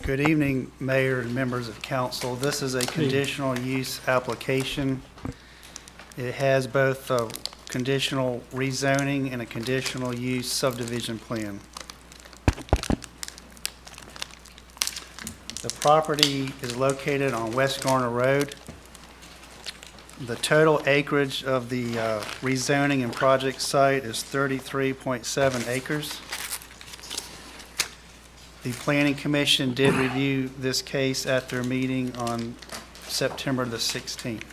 Good evening, Mayor and members of council. This is a conditional use application. It has both a conditional rezoning and a conditional use subdivision plan. The property is located on West Garner Road. The total acreage of the rezoning and project site is 33.7 acres. The Planning Commission did review this case at their meeting on September the 16th.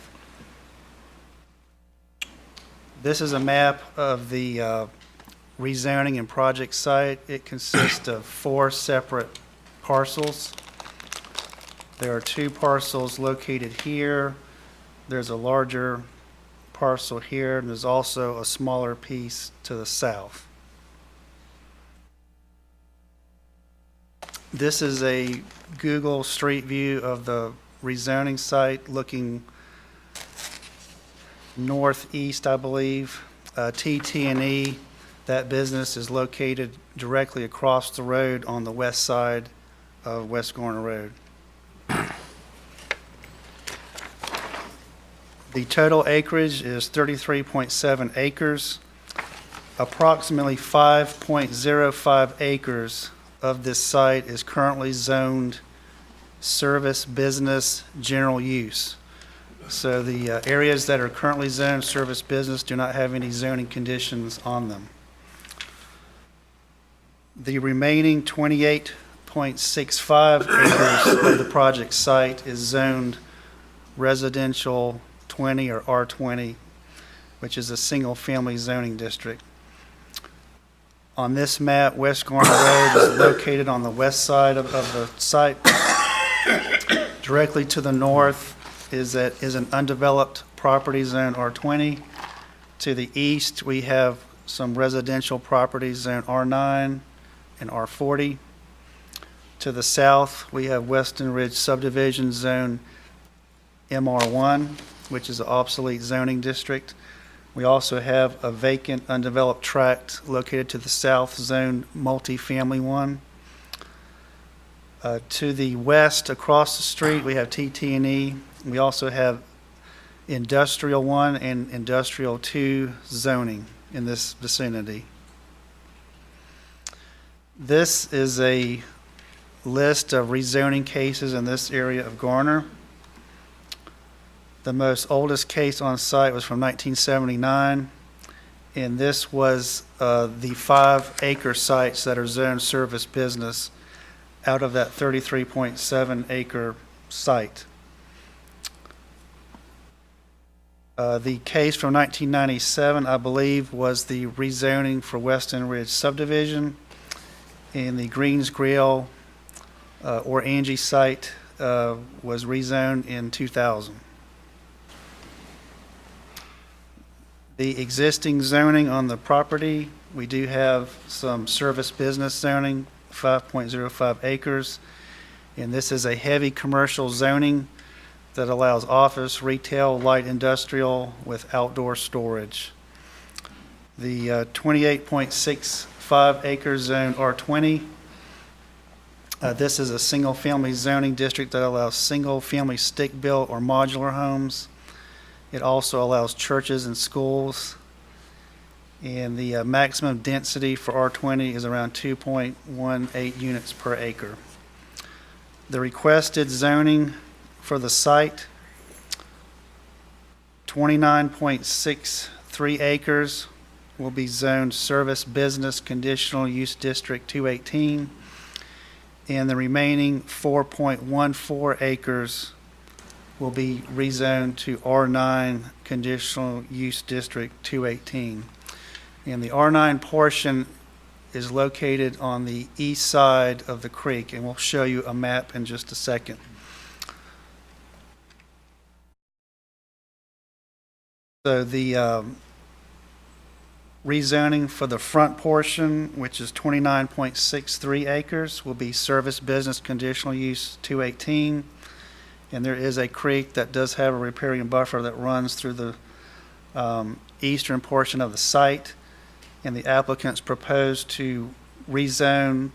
This is a map of the rezoning and project site. It consists of 4 separate parcels. There are 2 parcels located here. There's a larger parcel here, and there's also a smaller piece to the south. This is a Google Street View of the rezoning site looking northeast, I believe. TT&E, that business is located directly across the road on the west side of West Garner Road. The total acreage is 33.7 acres. Approximately 5.05 acres of this site is currently zoned service business general use. So the areas that are currently zoned service business do not have any zoning conditions on them. The remaining 28.65 acres of the project site is zoned residential 20 or R20, which is a single family zoning district. On this map, West Garner Road is located on the west side of the site. Directly to the north is an undeveloped property zone R20. To the east, we have some residential properties zone R9 and R40. To the south, we have Weston Ridge subdivision zone MR1, which is an obsolete zoning district. We also have a vacant undeveloped tract located to the south zone multifamily 1. To the west across the street we have TT&E. We also have industrial 1 and industrial 2 zoning in this vicinity. This is a list of rezoning cases in this area of Garner. The most oldest case on site was from 1979, and this was the 5-acre sites that are zoned service business out of that 33.7 acre site. The case from 1997, I believe, was the rezoning for Weston Ridge subdivision, and the Greens Grill or Angie site was rezoned in 2000. The existing zoning on the property, we do have some service business zoning, 5.05 acres, and this is a heavy commercial zoning that allows office, retail, light industrial with outdoor storage. The 28.65 acre zone R20, this is a single family zoning district that allows single family stick-built or modular homes. It also allows churches and schools, and the maximum density for R20 is around 2.18 units per acre. The requested zoning for the site, 29.63 acres will be zoned service business conditional use district 218, and the remaining 4.14 acres will be rezoned to R9 Conditional Use District 218. And the R9 portion is located on the east side of the creek, and we'll show you a map in just a second. So the rezoning for the front portion, which is 29.63 acres, will be Service Business Conditional Use 218. And there is a creek that does have a riparian buffer that runs through the eastern portion of the site. And the applicants propose to rezone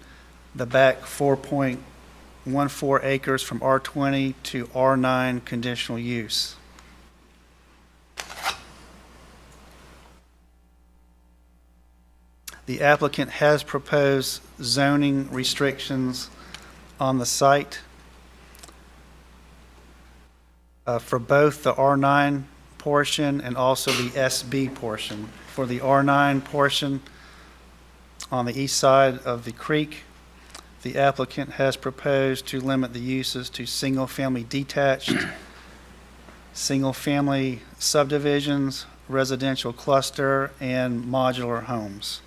the back 4.1 1.4 acres from R20 to R9 conditional use. The applicant has proposed zoning restrictions on the site for both the R9 portion and also the SB portion. For the R9 portion on the east side of the creek, the applicant has proposed to limit the uses to single-family detached, single-family subdivisions, residential cluster, and modular homes.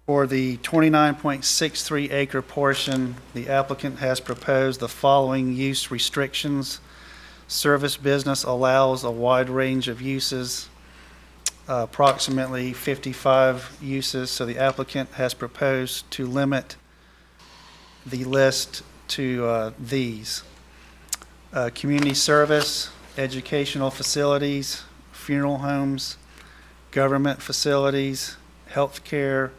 For the 29.63 acre portion, the applicant has proposed the following use restrictions. Service business allows a wide range of uses, approximately 55 uses, so the applicant has proposed to limit the list to these. Community service, educational facilities, funeral homes, government facilities, healthcare,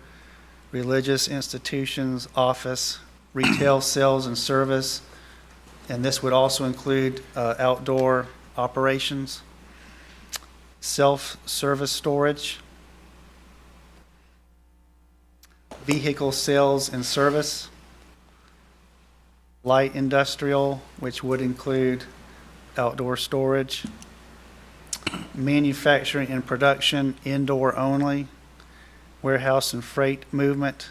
religious institutions, office, retail sales and service, and this would also include outdoor operations, self-service storage, vehicle sales and service, light industrial, which would include outdoor storage, manufacturing and production, indoor only, warehouse and freight movement,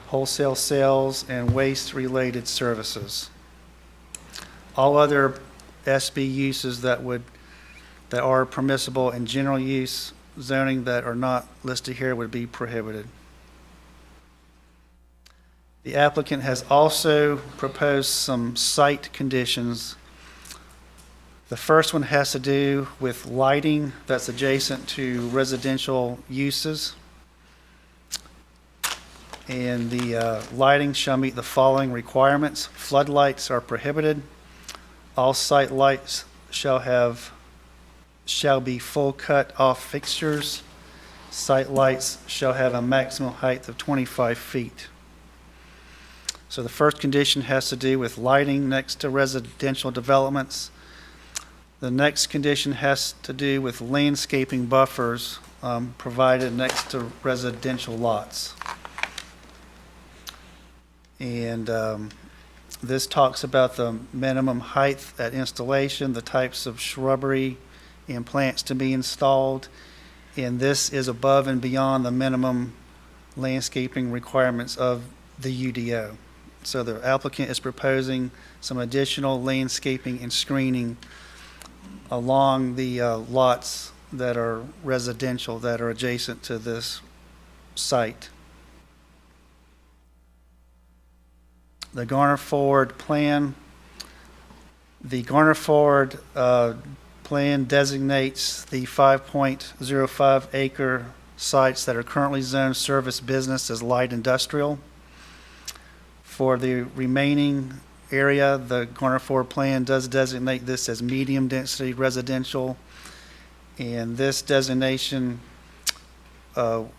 wholesale sales, and waste-related services. All other SB uses that are permissible in general use zoning that are not listed here would be prohibited. The applicant has also proposed some site conditions. The first one has to do with lighting that's adjacent to residential uses. And the lighting shall meet the following requirements. Floodlights are prohibited. All site lights shall be full cut off fixtures. Site lights shall have a maximum height of 25 feet. So the first condition has to do with lighting next to residential developments. The next condition has to do with landscaping buffers provided next to residential lots. And this talks about the minimum height at installation, the types of shrubbery and plants to be installed, and this is above and beyond the minimum landscaping requirements of the UDO. So the applicant is proposing some additional landscaping and screening along the lots that are residential that are adjacent to this site. The Garner Forward plan. The Garner Forward plan designates the 5.05 acre sites that are currently zoned service business as light industrial. For the remaining area, the Garner Forward plan does designate this as medium density residential, and this designation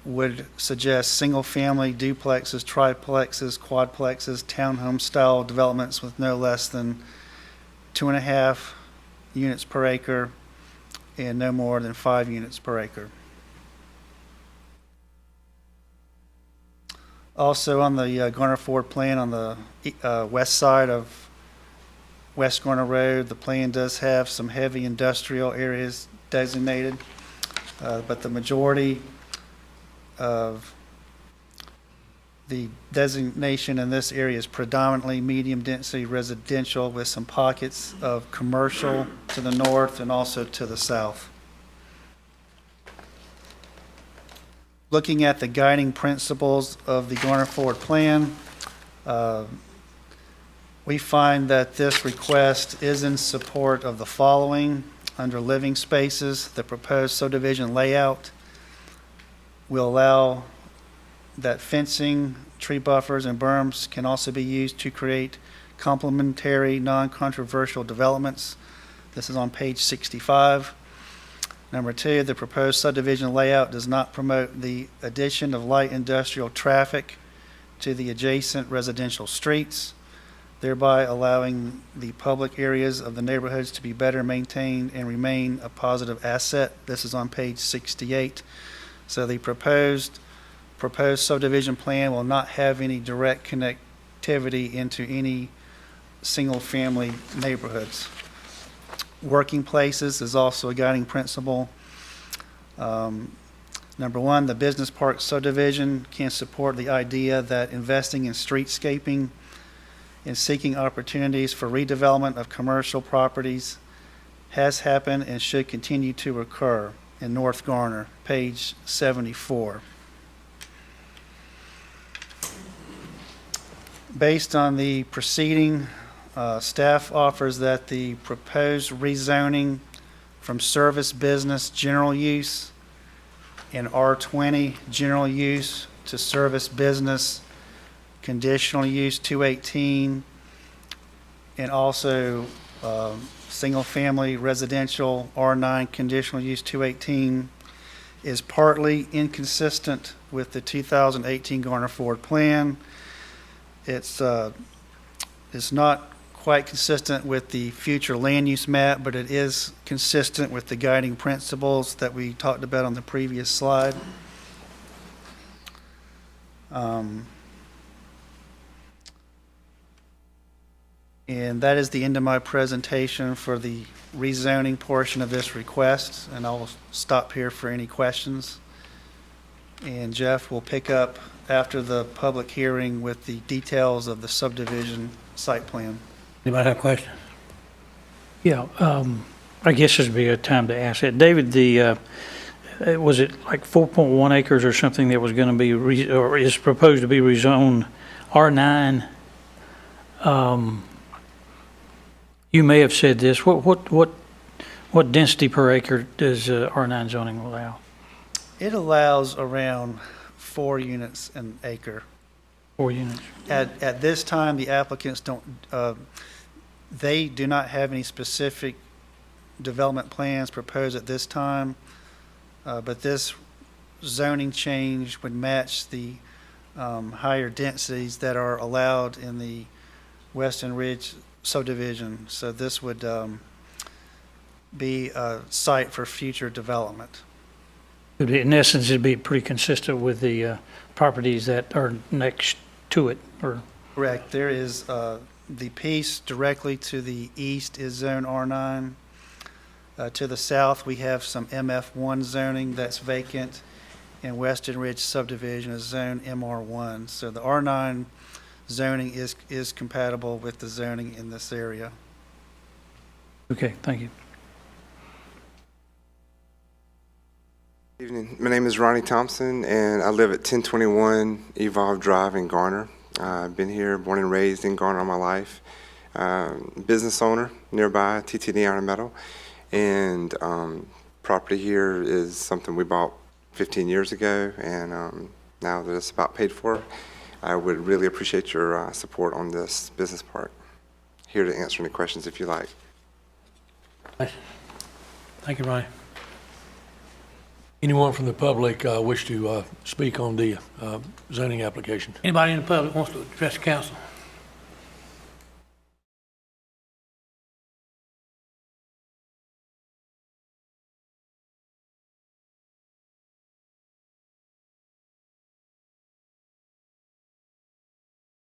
would suggest single family duplexes, triplexes, quadplexes, townhome style developments with no less than 2.5 units per acre and no more than 5 units per acre. Also on the Garner Forward plan on the west side of West Garner Road, the plan does have some heavy industrial areas designated, but the majority of the designation in this area is predominantly medium density residential with some pockets of commercial to the north and also to the south. Looking at the guiding principles of the Garner Forward plan, we find that this request is in support of the following. Under living spaces, the proposed subdivision layout will allow that fencing, tree buffers, and berms can also be used to create complementary, non-controversial developments. This is on page 65. Number 2, the proposed subdivision layout does not promote the addition of light industrial traffic to the adjacent residential streets, thereby allowing the public areas of the neighborhoods to be better maintained and remain a positive asset. This is on page 68. So the proposed subdivision plan will not have any direct connectivity into any single-family neighborhoods. Working places is also a guiding principle. Number one, the business park subdivision can support the idea that investing in streetscaping and seeking opportunities for redevelopment of commercial properties has happened and should continue to occur in North Garner, page 74. Based on the proceeding, staff offers that the proposed rezoning from service business general use and R20 general use to service business conditional use 218, and also single-family residential R9 conditional use 218 is partly inconsistent with the 2018 Garner Forward Plan. It's not quite consistent with the future land use map, but it is consistent with the guiding principles that we talked about on the previous slide. And that is the end of my presentation for the rezoning portion of this request, and I'll stop here for any questions. And Jeff will pick up after the public hearing with the details of the subdivision site plan. Anybody have questions? Yeah, I guess this would be a time to ask that. David, was it like 4.1 acres or something that was going to be, or is proposed to be rezoned R9? You may have said this. What density per acre does R9 zoning allow? It allows around 4 units an acre. 4 units. At this time, the applicants they do not have any specific development plans proposed at this time, but this zoning change would match the higher densities that are allowed in the Western Ridge subdivision. So this would be a site for future development. In essence, it'd be pretty consistent with the properties that are next to it, or? Correct. There is the piece directly to the east is zone R9. To the south, we have some MF1 zoning that's vacant, and Western Ridge subdivision is zone MR1. So the R9 zoning is compatible with the zoning in this area. Okay, thank you. Good evening. My name is Ronnie Thompson, and I live at 1021 Evolve Drive in Garner. I've been here, born and raised in Garner all my life. Business owner nearby, TTD Iron Metal, and property here is something we bought 15 years ago, and now that it's about paid for, I would really appreciate your support on this business park. Here to answer any questions if you like. Thank you, Ronnie. Anyone from the public wish to speak on the zoning application? Anybody in the public wants to address the council?